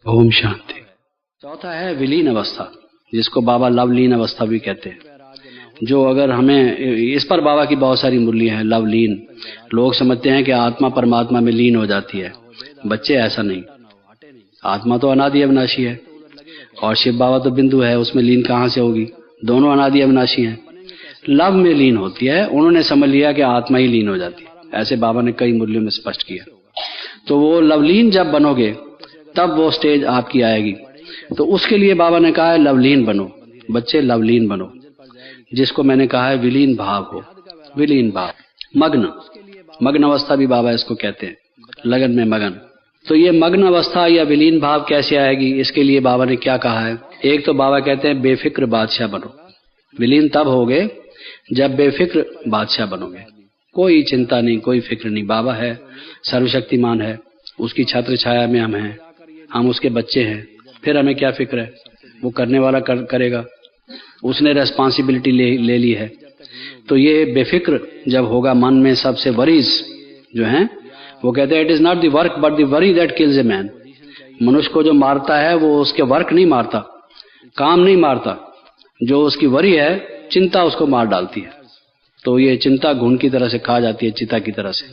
ओम शांति। चौथा है विलीन अवस्था, जिसको बाबा लवलीन अवस्था भी कहते हैं। जो अगर हमें इस पर बाबा की बहुत सारी मूल्य हैं। लवलीन, लोग समझते हैं कि आत्मा परमात्मा में लीन हो जाती है। बच्चे, ऐसा नहीं। आत्मा तो अनादि अविनाशी है और शिव बाबा तो बिंदु है, उसमें लीन कहाँ से होगी? दोनों अनादि अविनाशी हैं। लव में लीन होती है। उन्होंने समझ लिया कि आत्मा ही लीन हो जाती है। ऐसे बाबा ने कई मूल्यों में स्पष्ट किया। तो वो लवलीन जब बनोगे तब वो स्टेज आपकी आएगी। तो उसके लिए बाबा ने कहा है लवलीन बनो। बच्चे, लवलीन बनो, जिसको मैंने कहा है विलीन भाव हो। विलीन भाव, मग्न, मग्न अवस्था भी बाबा इसको कहते हैं, लगन में मगन। तो ये मग्न अवस्था या विलीन भाव कैसे आएगी? इसके लिए बाबा ने क्या कहा है? एक तो बाबा कहते हैं बेफिक्र बादशाह बनो। विलीन तब होगे जब बेफिक्र बादशाह बनोगे। कोई चिंता नहीं, कोई फिक्र नहीं। बाबा है, सर्वशक्तिमान है, उसकी छत्र छाया में हम हैं, हम उसके बच्चे हैं। फिर हमें क्या फिक्र है? वो करने वाला करेगा, उसने रेस्पॉन्सिबिलिटी ले ली है। तो ये बेफिक्र जब होगा, मन में सबसे वरीज जो हैं, वो कहते हैं it is not the work but the worry that kills a man. मनुष्य को जो मारता है वो उसके वर्क नहीं मारता, काम नहीं मारता। जो उसकी वरी है, चिंता, उसको मार डालती है। तो ये चिंता घुन की तरह से खा जाती है, चिता की तरह से।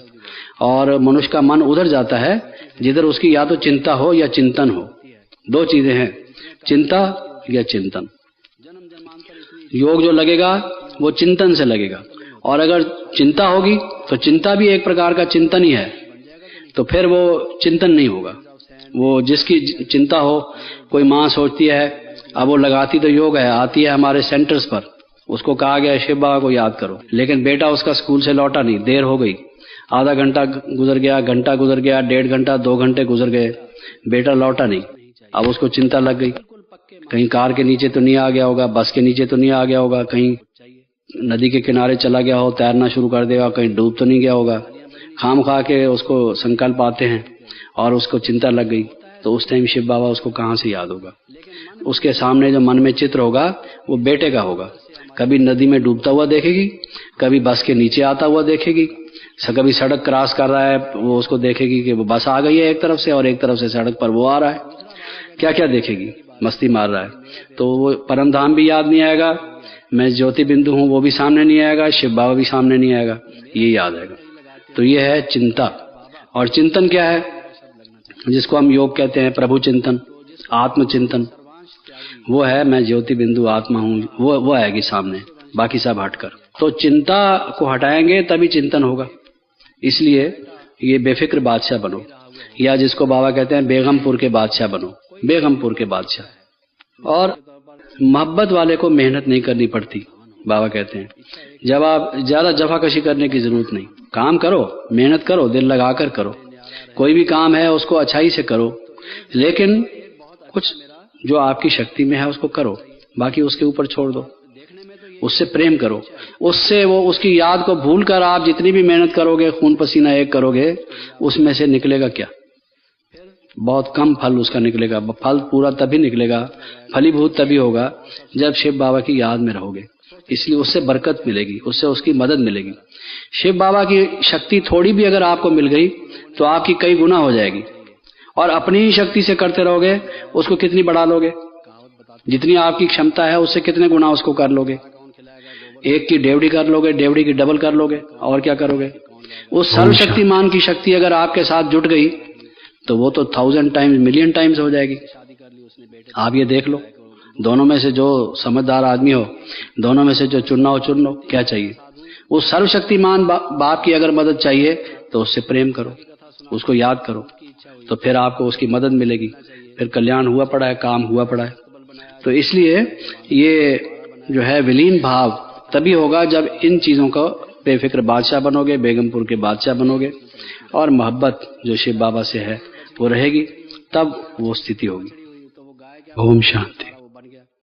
और मनुष्य का मन उधर जाता है जिधर उसकी या तो चिंता हो या चिंतन हो। दो चीजें हैं, चिंता या चिंतन। योग जो लगेगा वो चिंतन से लगेगा। और अगर चिंता होगी तो चिंता भी एक प्रकार का चिंतन ही है। तो फिर वो चिंतन नहीं होगा। वो जिसकी चिंता हो, कोई माँ सोचती है, अब वो लगाती तो योग है, आती है हमारे सेंटर्स पर, उसको कहा गया शिव बाबा को याद करो, लेकिन बेटा उसका स्कूल से लौटा नहीं, देर हो गई, आधा घंटा गुजर गया, घंटा गुजर गया, 1.5 घंटा, 2 घंटे गुजर गए, बेटा लौटा नहीं। अब उसको चिंता लग गई, कहीं कार के नीचे तो नहीं आ गया होगा, बस के नीचे तो नहीं आ गया होगा, कहीं नदी के किनारे चला गया हो, तैरना शुरू कर देगा, कहीं डूब तो नहीं गया होगा। खाम खा के उसको संकल्प आते हैं और उसको चिंता लग गई। तो उस टाइम शिव बाबा उसको कहाँ से याद होगा? उसके सामने जो मन में चित्र होगा वो बेटे का होगा। कभी नदी में डूबता हुआ देखेगी, कभी बस के नीचे आता हुआ देखेगी, कभी सड़क क्रॉस कर रहा है, वो उसको देखेगी कि वो बस आ गई है एक तरफ से और एक तरफ से सड़क पर वो आ रहा है। क्या क्या देखेगी? मस्ती मार रहा है। तो वो परम धाम भी याद नहीं आएगा, मैं ज्योति बिंदु हूँ वो भी सामने नहीं आएगा, शिव बाबा भी सामने नहीं आएगा, ये याद आएगा। तो ये है चिंता। और चिंतन क्या है? जिसको हम योग कहते हैं, प्रभु चिंतन, आत्मचिंतन। वो है मैं ज्योति बिंदु आत्मा हूँ, वो आएगी सामने, बाकी सब हटकर। तो चिंता को हटाएंगे तभी चिंतन होगा। इसलिए ये बेफिक्र बादशाह बनो, या जिसको बाबा कहते हैं बेगमपुर के बादशाह बनो, बेगमपुर के बादशाह। और मोहब्बत वाले को मेहनत नहीं करनी पड़ती, बाबा कहते हैं। जब आप ज्यादा जफाकशी करने की जरूरत नहीं, काम करो, मेहनत करो, दिल लगाकर करो। कोई भी काम है उसको अच्छाई से करो, लेकिन कुछ जो आपकी शक्ति में है उसको करो, बाकी उसके ऊपर छोड़ दो। उससे प्रेम करो, उससे वो उसकी याद को भूल कर आप जितनी भी मेहनत करोगे, खून पसीना एक करोगे, उसमें से निकलेगा क्या? बहुत कम फल उसका निकलेगा। फल पूरा तभी निकलेगा, फलीभूत तभी होगा जब शिव बाबा की याद में रहोगे। इसलिए उससे बरकत मिलेगी, उससे उसकी मदद मिलेगी। शिव बाबा की शक्ति थोड़ी भी अगर आपको मिल गई तो आपकी कई गुना हो जाएगी। और अपनी ही शक्ति से करते रहोगे, उसको कितनी बढ़ा लोगे? जितनी आपकी क्षमता है उससे कितने गुना उसको कर लोगे? एक की डेवड़ी कर लोगे, डेवड़ी की डबल कर लोगे, और क्या करोगे? उस सर्वशक्तिमान की शक्ति अगर आपके साथ जुट गई तो वो तो 1000 टाइम्स, मिलियन टाइम्स हो जाएगी। आप ये देख लो, दोनों में से जो समझदार आदमी हो, दोनों में से जो चुनना हो चुन लो। क्या चाहिए? उस सर्वशक्तिमान बाप की अगर मदद चाहिए तो उससे प्रेम करो, उसको याद करो, तो फिर आपको उसकी मदद मिलेगी। फिर कल्याण हुआ पड़ा है, काम हुआ पड़ा है। तो इसलिए ये जो है विलीन भाव तभी होगा जब इन चीजों का बेफिक्र बादशाह बनोगे, बेगमपुर के बादशाह बनोगे, और मोहब्बत जो शिव बाबा से है वो रहेगी, तब वो स्थिति होगी। ओम शांति।